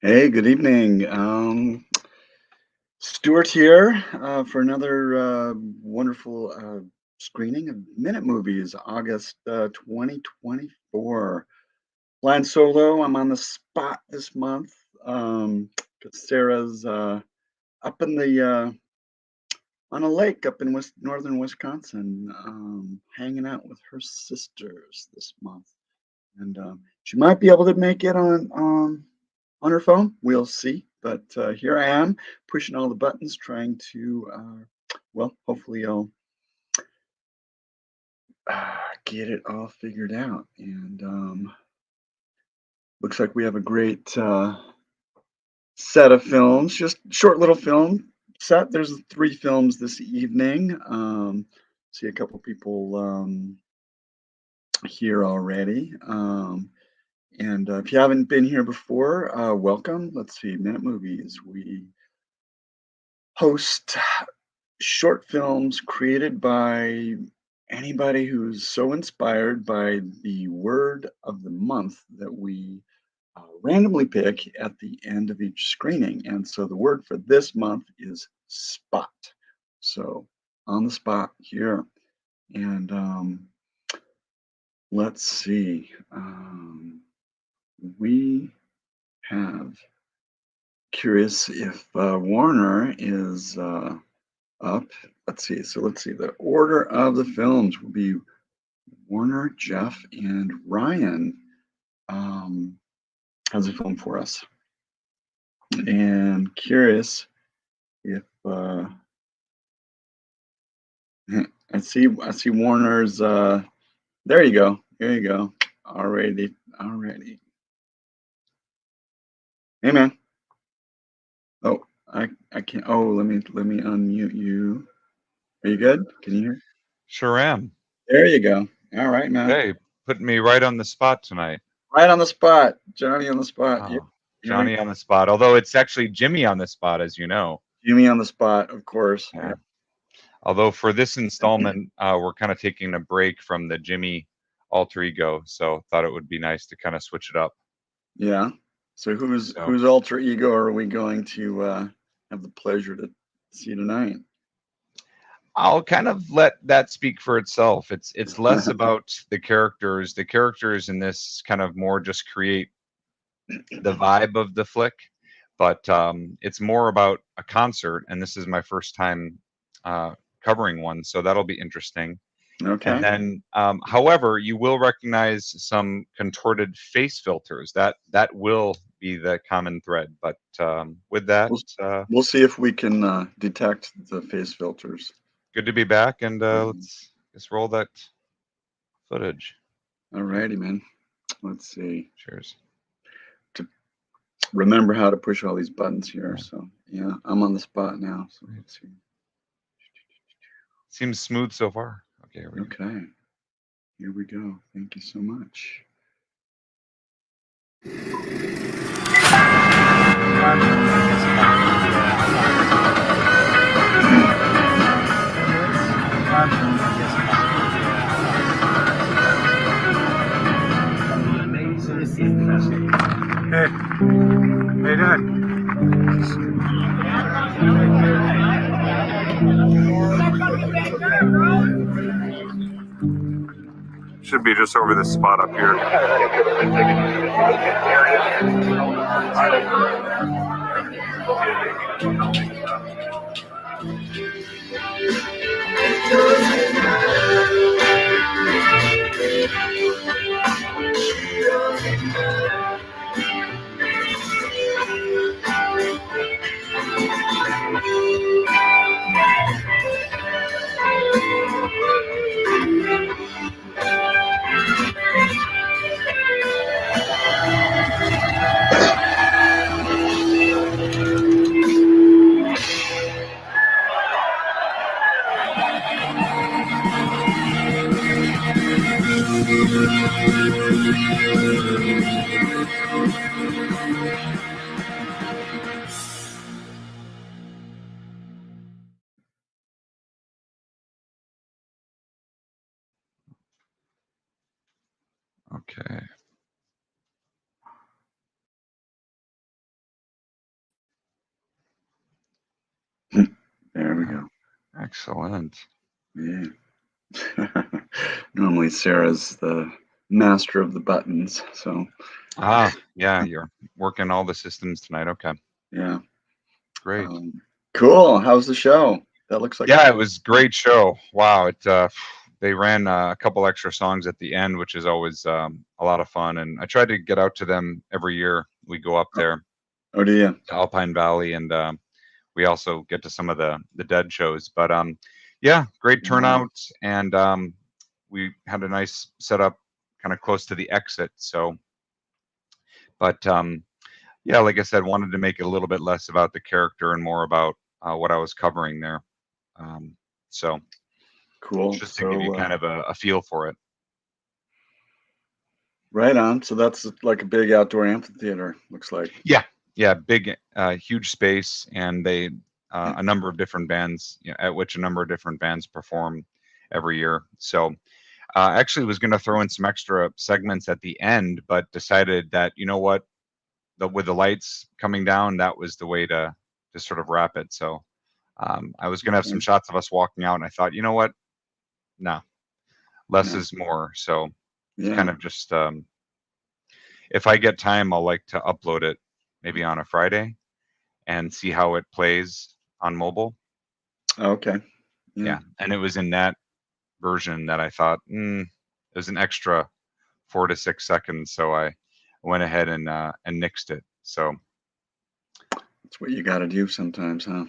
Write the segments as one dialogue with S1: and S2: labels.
S1: Hey, good evening. Stuart here for another wonderful screening of Minute Movies, August 2024. Flying solo, I'm on the spot this month. 'Cause Sarah's up in the on a lake up in northern Wisconsin, hanging out with her sisters this month, and she might be able to make it on her phone. We'll see. But here I am pushing all the buttons, trying to, well, hopefully I'll get it all figured out. And looks like we have a great set of films, just short little film set. There's three films this evening. See a couple people here already. And if you haven't been here before, welcome. Let's see, Minute Movies. We host short films created by anybody who's so inspired by the word of the month that we randomly pick at the end of each screening. And so the word for this month is spot. So on the spot here. And let's see. We have curious if Warner is up. Let's see. So let's see. The order of the films will be Warner, Jeff, and Ryan has a film for us. And curious if I see Warner's. There you go. There you go. Already. Already. Hey man. Oh, I can't. Oh, let me unmute you. Are you good? Can you hear?
S2: Sure am.
S1: There you go. All right, man.
S2: Hey, putting me right on the spot tonight.
S1: Right on the spot, Johnny on the spot.
S2: Oh,
S1: Here we
S2: Johnny on the spot. Although it's actually Jimmy on the spot, as you know.
S1: Jimmy on the spot, of course.
S2: Yeah. Although for this installment, we're kind of taking a break from the Jimmy alter ego, so thought it would be nice to kind of switch it up.
S1: Yeah. So whose
S2: So
S1: whose alter ego are we going to have the pleasure to see tonight?
S2: I'll kind of let that speak for itself. It's less about the characters. The characters in this kind of more just create the vibe of the flick, but it's more about a concert, and this is my first time covering one, so that'll be interesting. And
S1: Okay.
S2: then, however, you will recognize some contorted face filters. That will be the common thread. But with that,
S1: We'll we'll see if we can detect the face filters.
S2: good to be back, and
S1: Mhm.
S2: let's roll that footage.
S1: All righty, man. Let's see.
S2: Cheers.
S1: To remember how to push all these buttons here.
S2: Yeah.
S1: So yeah, I'm on the spot now. So
S2: Great.
S1: let's see.
S2: Seems smooth so far. Okay, here we go.
S1: Okay. Here we go. Thank you so much.
S3: Hey, how you doing? Should be just over this spot up here.
S2: Okay.
S1: There we go.
S2: Excellent.
S1: Yeah. Normally Sarah's the master of the buttons, so
S2: Yeah, you're working all the systems tonight. Okay,
S1: yeah.
S2: great.
S1: Cool. How's the show? That looks like
S2: Yeah, it was great show. Wow, they ran a couple extra songs at the end, which is always a lot of fun. And I try to get out to them every year. We go up there
S1: Oh, do you?
S2: to Alpine Valley, and we also get to some of the Dead shows. But yeah, great turnout, and we had a nice setup, kind of close to the exit. So, but yeah, like I said, wanted to make it a little bit less about the character and more about what I was covering there. So
S1: Cool.
S2: just to
S1: So
S2: give you kind of a feel for it.
S1: right on. So that's like a big outdoor amphitheater, looks like.
S2: Yeah, big, huge space, and they a number of different bands, at which a number of different bands perform every year. So actually was going to throw in some extra segments at the end, but decided that, you know what, with the lights coming down, that was the way to sort of wrap it. So I was going to have some shots of us walking out, and I thought, you know what, no, less is more. So it's kind of just if I get time, I'll like to upload it maybe on a Friday and see how it plays on mobile.
S1: Okay.
S2: Yeah. And it was in that version that I thought, it was an extra 4 to 6 seconds. So I went ahead and nixed it. So
S1: That's what you got to do sometimes, huh?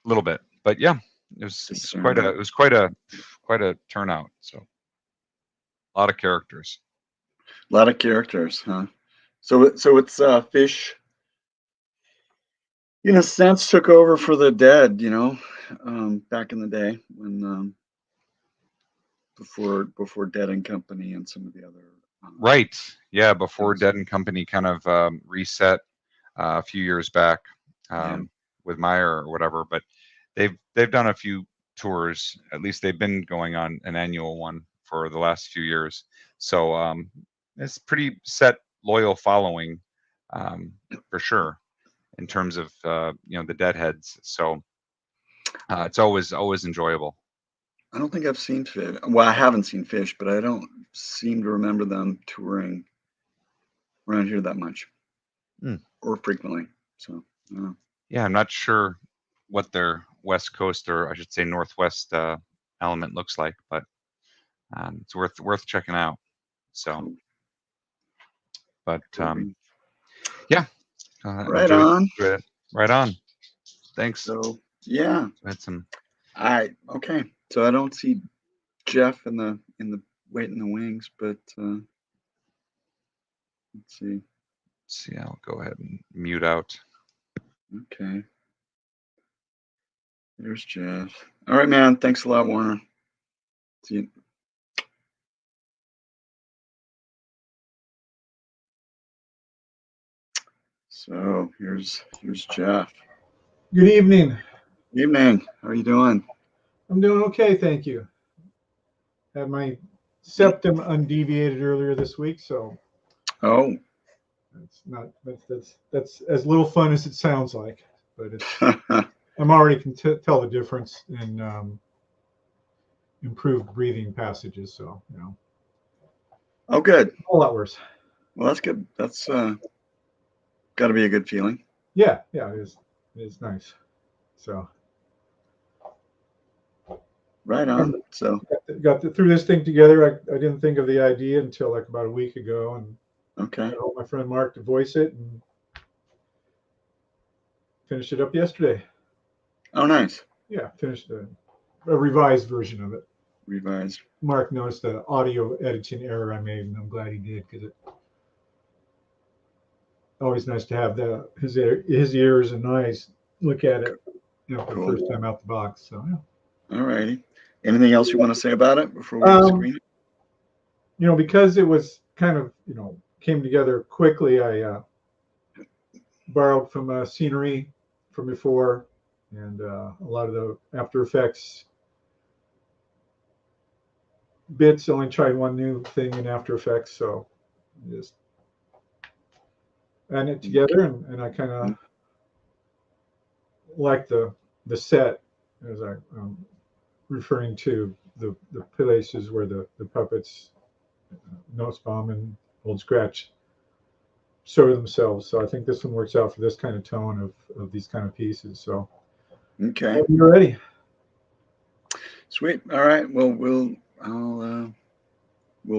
S2: a little bit, but yeah, it was quite a turnout. So a lot of characters.
S1: A lot of characters, huh? So it's Fish, in a sense, took over for the Dead, back in the day when before Dead and Company and some of the other.
S2: Right. Yeah. Before Dead and Company kind of reset a few years back with Meyer or whatever, but they've done a few tours. At least they've been going on an annual one for the last few years. So it's pretty set, loyal following for sure in terms of the Deadheads. So it's always enjoyable.
S1: I don't think I've seen Fish. Well, I haven't seen Fish, but I don't seem to remember them touring around here that much or frequently. So,
S2: yeah, I'm not sure what their West Coast, or I should say Northwest element looks like, but it's worth checking out. So,
S1: cool.
S2: but yeah,
S1: Right on.
S2: Enjoyed it. Right on. Thanks.
S1: So yeah,
S2: had some.
S1: Okay. So I don't see Jeff in the wait in the wings, but let's see.
S2: See, I'll go ahead and mute out.
S1: Okay. There's Jeff. All right, man. Thanks a lot, Warner. See you. So here's Jeff.
S4: Good evening.
S1: Evening. How are you doing?
S4: I'm doing okay, thank you. Had my septum undeviated earlier this week, so
S1: Oh.
S4: that's as little fun as it sounds like, but it's I'm already can tell the difference in improved breathing passages, so
S1: Oh, good.
S4: a whole lot worse.
S1: Well, that's good. That's got to be a good feeling.
S4: Yeah, it is nice. So
S1: right on. So
S4: got through this thing together. I didn't think of the idea until like about a week ago, and
S1: okay.
S4: I told my friend Mark to voice it and finished it up yesterday.
S1: Oh, nice.
S4: Yeah, finished a revised version of it.
S1: Revised.
S4: Mark noticed the audio editing error I made, and I'm glad he did, because it's always nice to have his ears and eyes look at it, for the first time out the box. So yeah.
S1: All righty. Anything else you want to say about it before we screen it?
S4: Because it was kind of came together quickly. I borrowed from scenery from before, and a lot of the After Effects bits. Only tried one new thing in After Effects, so just adding it together, and I kind of like the set as I'm referring to the places where the puppets, Nosbaum and Old Scratch, show themselves. So I think this one works out for this kind of tone of these kind of pieces. So
S1: Okay.
S4: you're ready.
S1: Sweet. All right. Well, we'll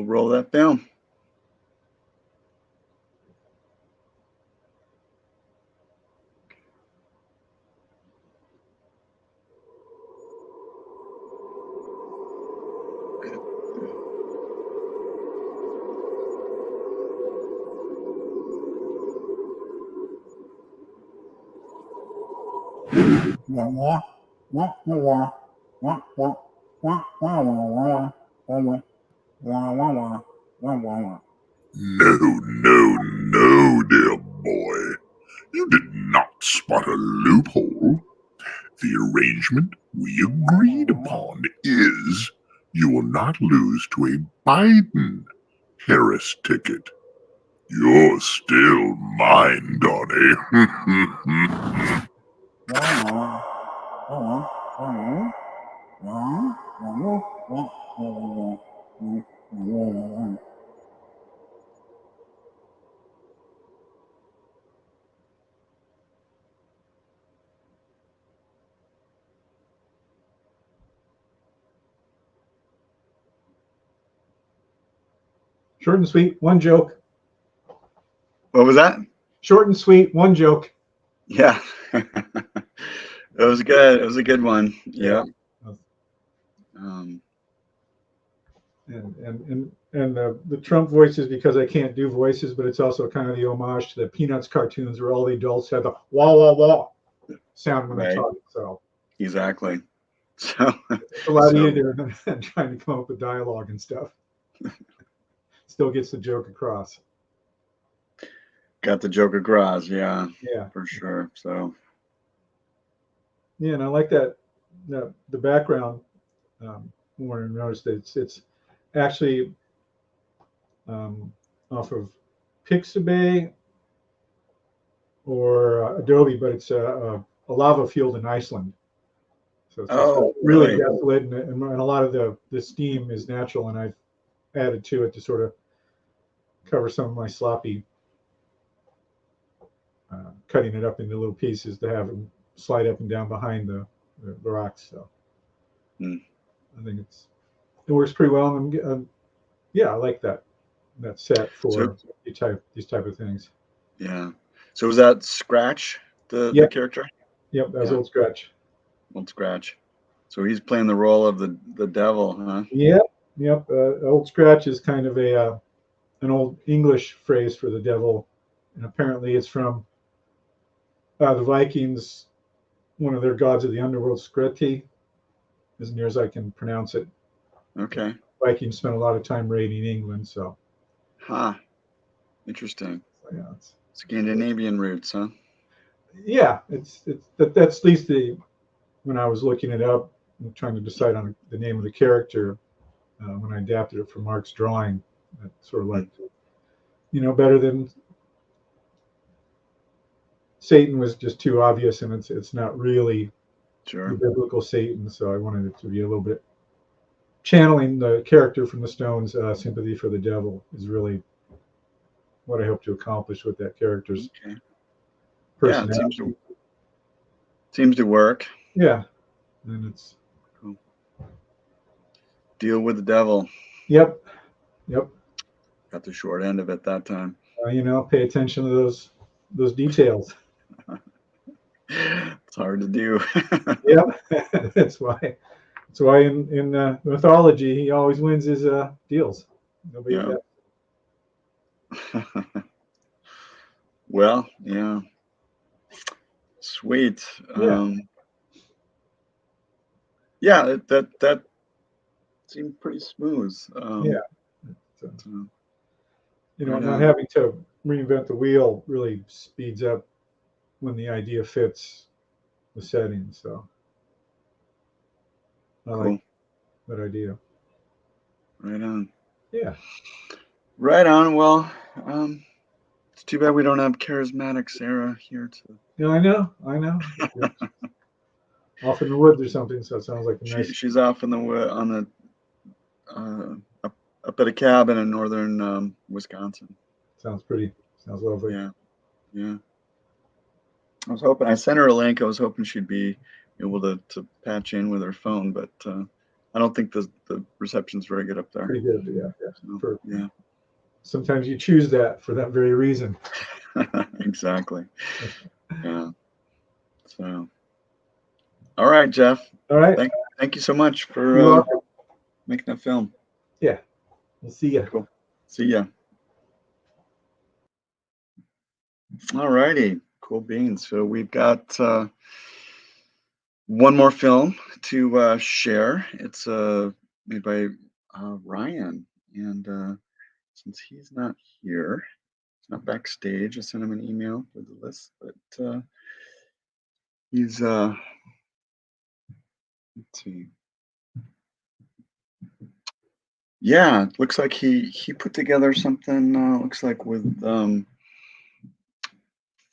S1: roll that film.
S5: No, no, dear boy. You did not spot a loophole. The arrangement we agreed upon is you will not lose to a Biden Harris ticket. You're still mine, Donnie.
S4: Short and sweet, one joke.
S1: What was that?
S4: Short and sweet, one joke.
S1: Yeah. It was good. It was a good one. Yeah.
S4: And the Trump voice is because I can't do voices, but it's also kind of the homage to the Peanuts cartoons where all the adults had the wah wah wah sound when they
S1: Right.
S4: talk. So
S1: Exactly. So
S4: it's a lot easier than trying to come up with dialogue and stuff. Still gets the joke across.
S1: got the joke across. Yeah,
S4: Yeah,
S1: for sure. So
S4: yeah, and I like that the background. Warren noticed that it's actually off of Pixabay or Adobe, but it's a lava field in Iceland. So it's really
S1: really?
S4: desolate, and a lot of the steam is natural, and I've added to it to sort of cover some of my sloppy cutting it up into little pieces to have them slide up and down behind the rocks. So I think it works pretty well, and yeah, I like that set for these type of things.
S1: Yeah. So was that Scratch the character?
S4: Yep, that was Old Scratch.
S1: Old Scratch. So he's playing the role of the devil, huh?
S4: Yep. Old Scratch is kind of an old English phrase for the devil, and apparently it's from the Vikings. One of their gods of the underworld, Skreti, as near as I can pronounce it.
S1: Okay.
S4: Vikings spent a lot of time raiding England, so.
S1: Interesting.
S4: So, yeah,
S1: Scandinavian roots, huh?
S4: Yeah, that's at least when I was looking it up and trying to decide on the name of the character when I adapted it from Mark's drawing. That sort of like, better than Satan was just too obvious, and it's not really the biblical Satan. So I wanted it to be a little bit channeling the character from the Stones. Sympathy for the devil is really what I hope to accomplish with that character's personality.
S1: Yeah, it seems to work.
S4: Yeah, and it's
S1: cool. Deal with the devil.
S4: Yep.
S1: Got the short end of it that time.
S4: Pay attention to those details.
S1: It's hard to do.
S4: Yeah, that's why in mythology he always wins his deals. Nobody
S1: Well, yeah. Sweet. Yeah, that seemed pretty smooth.
S4: Not having to reinvent the wheel really speeds up when the idea fits the setting. So I like that idea.
S1: Right on.
S4: Yeah.
S1: Right on. Well, it's too bad we don't have charismatic Sarah here to.
S4: Yeah, I know. off in the woods or something. So it sounds like a nice.
S1: She's off in the wood on the up at a cabin in northern Wisconsin.
S4: Sounds pretty. Sounds lovely.
S1: Yeah, yeah. I was hoping, I sent her a link. I was hoping she'd be able to patch in with her phone, but I don't think the reception's very good up there.
S4: Pretty good. Yeah, yeah.
S1: So, yeah.
S4: Sometimes you choose that for that very reason.
S1: Exactly. Yeah. So, all right, Jeff.
S4: All right.
S1: Thank you so much for making that film.
S4: Yeah. We'll see you.
S1: Cool. See ya. All righty. Cool beans. So we've got one more film to share. It's made by Ryan, and since he's not here, he's not backstage. I sent him an email with the list, but he's let's see. Yeah, it looks like he put together something. Looks like with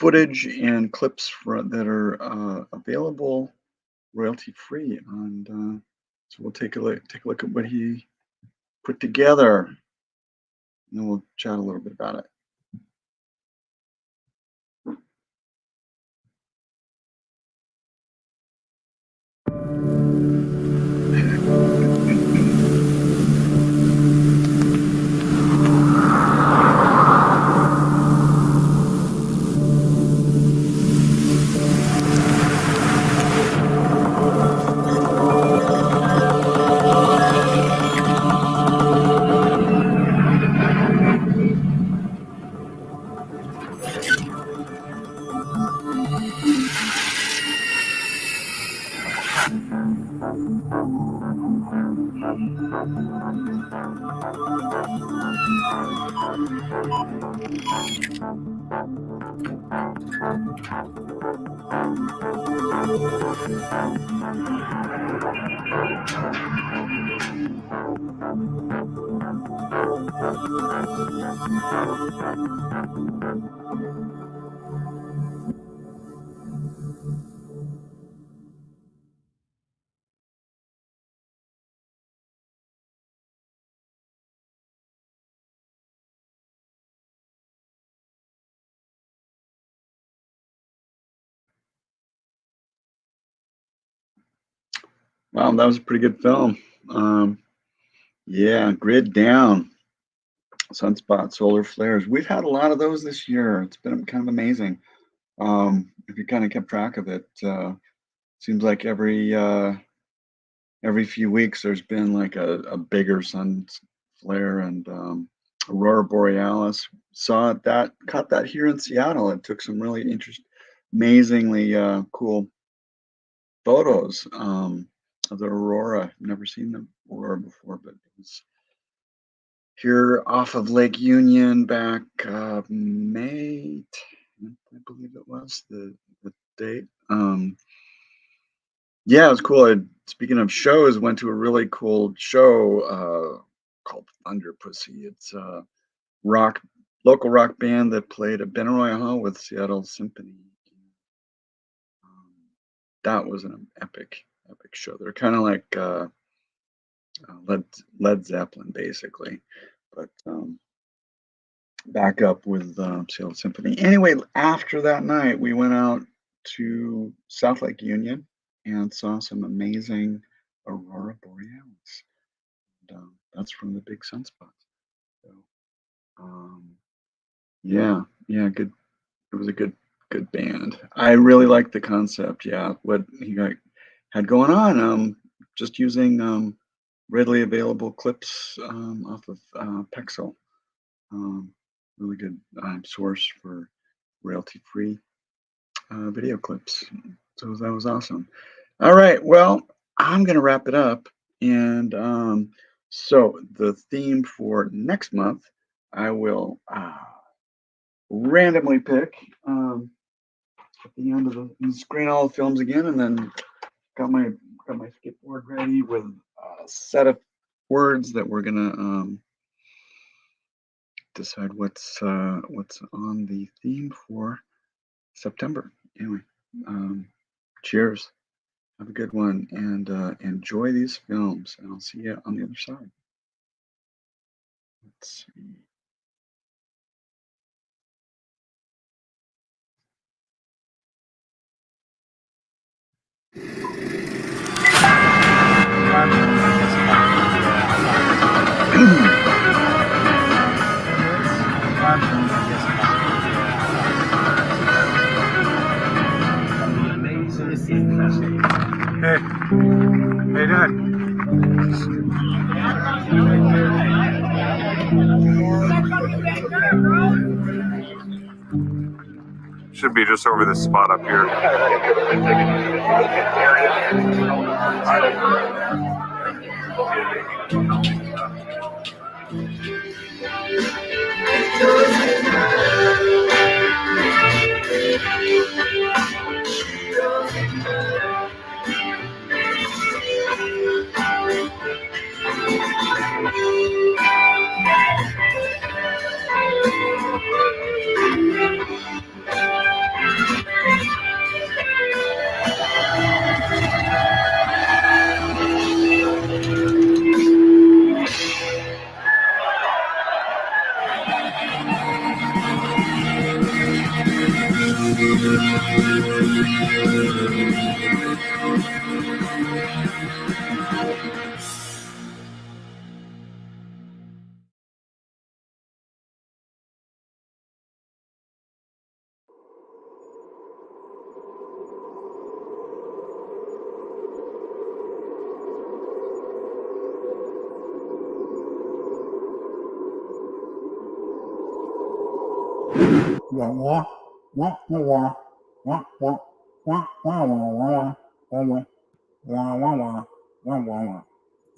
S1: footage and clips that are available royalty free, and so we'll take a look at what he put together, and then we'll chat a little bit about it. Wow, that was a pretty good film. Yeah, Grid Down, Sunspot, Solar Flares. We've had a lot of those this year. It's been kind of amazing. If you kind of kept track of it, seems like every few weeks there's been like a bigger sun flare, and Aurora Borealis. Caught that here in Seattle. It took some really amazingly cool photos of the aurora. Never seen the aurora before, but it was here off of Lake Union back May 10th, I believe it was the date. Yeah, it was cool. Speaking of shows, went to a really cool show called Thunder Pussy. It's a local rock band that played at Benaroya Hall with Seattle Symphony. That was an epic show. They're kind of like Led Zeppelin, basically, but back up with Seattle Symphony. Anyway, after that night, we went out to South Lake Union and saw some amazing aurora borealis. And, that's from the big sunspots. So, yeah, good. It was a good band. I really liked the concept. Yeah, what he had going on. Just using readily available clips off of Pexel. Really good source for royalty-free video clips. So that was awesome. All right, well, I'm going to wrap it up. And so the theme for next month, I will randomly pick at the end of the screen all the films again, and then got my skipboard ready with a set of words that we're gonna decide what's on the theme for September. Anyway, cheers. Have a good one, and enjoy these films, and I'll see you on the other side. Let's see.
S3: Hey, hey, Dad. Should be just over this spot up here.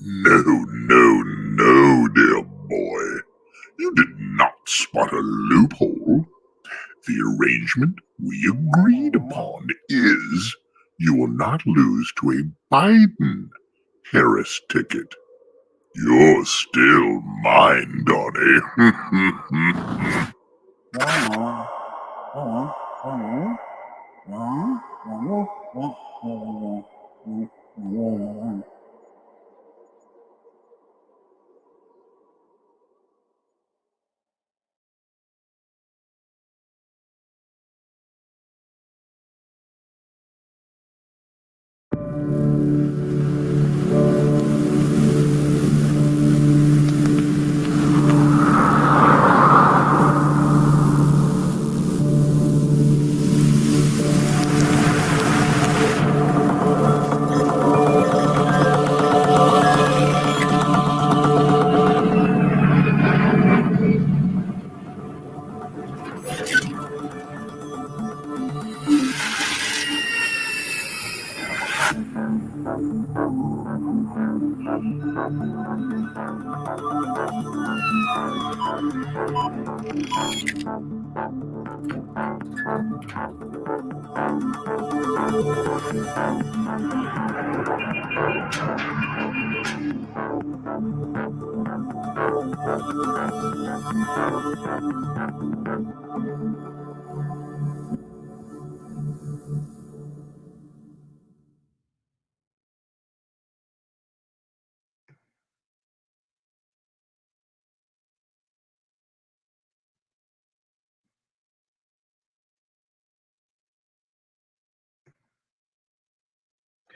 S5: No, no, no, dear boy. You did not spot a loophole. The arrangement we agreed upon is you will not lose to a Biden Harris ticket. You're still mine, Donnie.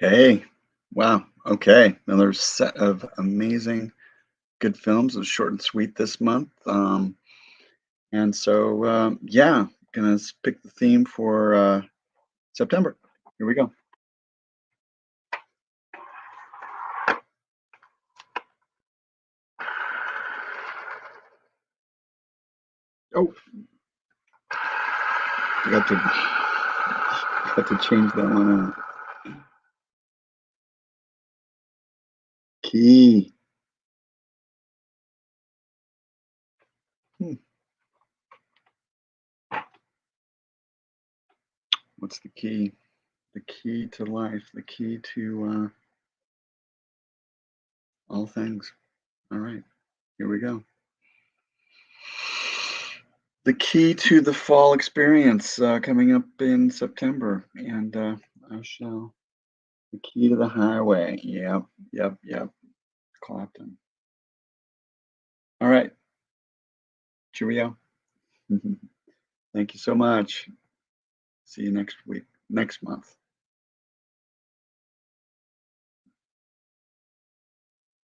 S1: Hey, wow. Okay, another set of amazing, good films. It was short and sweet this month. And so, yeah, gonna pick the theme for September. Here we go. Oh, got to change that one out. Key. What's the key? The key to life, the key to all things. All right, here we go. The key to the fall experience coming up in September, and I shall The key to the highway. Yep, yep. Clapton. All right. Cheerio. Thank you so much. See you next week, next month.